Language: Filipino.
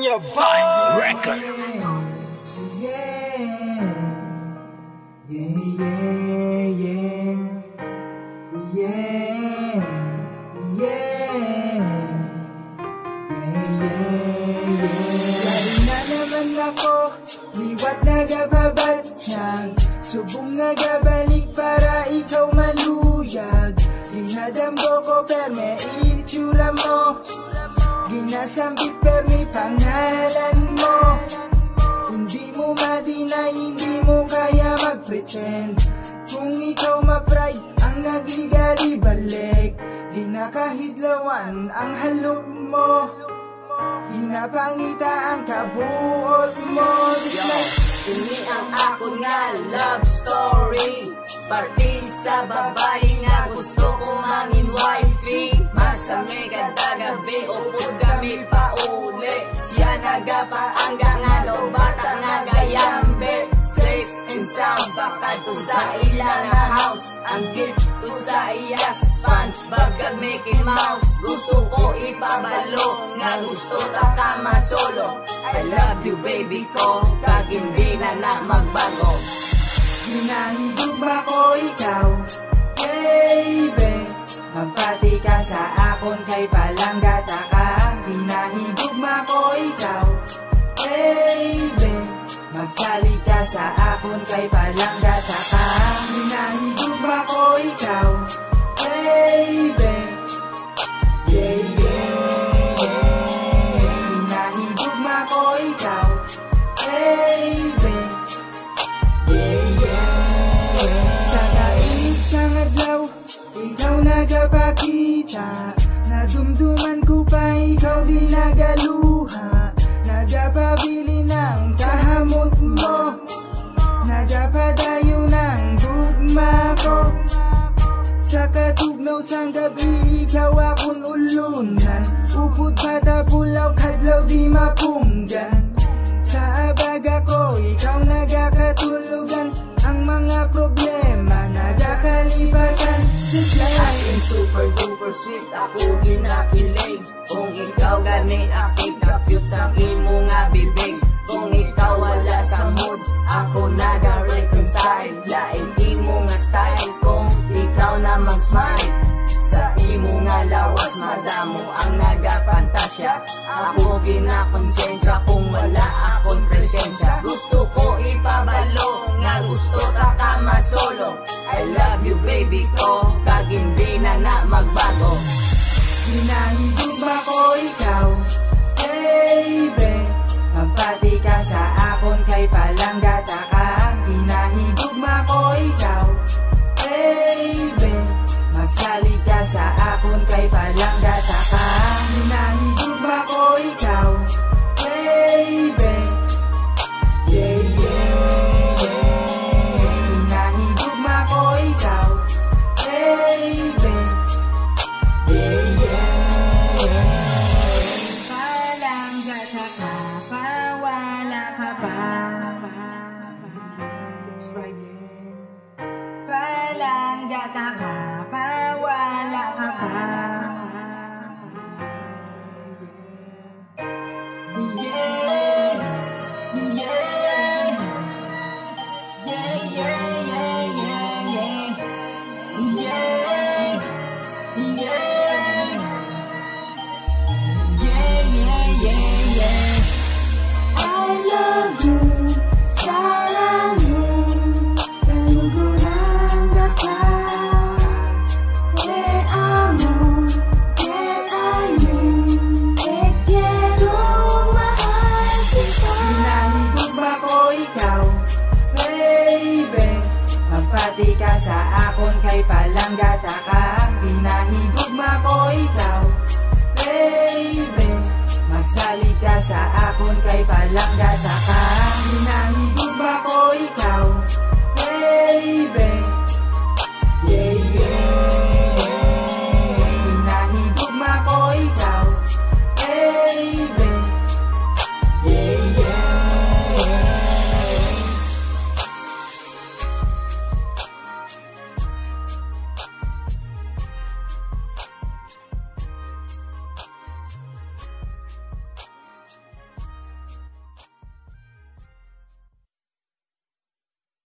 your boy Records. Lalo na naman ako, liwat nagababatsyag, subong nagabalik para ikaw maluyag. Ginadamgo ko per may itsura mo, ginasambit per may pangalan mo. Hindi mo ma-deny, hindi mo kaya mag-pretend. Kung ikaw ma-pride ang nagigali-balik, di nakahidlawan ang halok mo, hinapangita ang kabuot mo. Ini ang ako nga love story, party sa babae nga gusto ko mangin wifey. Masami kada gabi upod kami pauli, siya nagapaangga nga no bata nga gayambe. Safe and sound baka to sa ilang nga house, ang gift to sa iyas SpongeBob kag Mickey Mouse. Gusto ko ipabalo nga gusto ta ka masolo. I love you baby ko, kag hindi na magbago. Hinahigog ba ko ikaw, baby? Magpati ka sa akon kay palanggata ka. Hinahigog ba ko ikaw, baby? Magsalig ka sa akon kay palanggata ka. Hinahigog ba ko ikaw, baby? Yeah, yeah, yeah. Hinahigog ba ko ikaw, baby? Yeah, yeah. Sa kainit sa adlaw, ikaw nagapakita. Nadumduman ko pa, ikaw di nagaluha. Nagapabili ng kahamot mo, nagapadayo ng gugma ko. Sa katugnaw sang gabi, ikaw akong ulunan. Upod patapulaw, kadlaw di mapunggan. Sa abaga ko, ikaw nagakatulugan. Ang mga problema nagakalibatan. Just like As in super duper sweet, ako ginakilig. Kung ikaw gani akit ka-cute sa imo nga bibig. Kung ikaw wala sa mood, ako naga-reconcile. Lain imo nga style, kung ikaw namang smile. Sa imo nga lawas, madamo ang nagapantasya. Ako ginakonsensya kung wala akong presensya. Gusto ko ipabalo, nga gusto ta ka masolo. I love you baby ko, kag hindi na magbago. hinahigog ba ko ikaw, baby? Magpati ka sa akon kay palanggata ka. Hinahigog ba ko ikaw, baby? Magsalig ka sa akon kay palanggata ka. Hinahigog ba ko ikaw, baby? Yeah, yeah, yeah. Hinahigog ba ko ikaw, baby? Yeah, yeah, yeah. Palanggata ka pa, wala ka pa. Palanggata ka pa, wala ka pa. Yeah, yeah, yeah, yeah, yeah, yeah, yeah, yeah, yeah, yeah. I love you, sa랑해 당구랑 같아. Te amo, te amin, te quiero mahal kita. Hinahigog ba ko ikaw, baby? Magpati ka sa akon kay palanggata ka. Hinahigog ba ko ikaw, baby? Magsalig ka sa akon kay palanggata ka. Hinahigog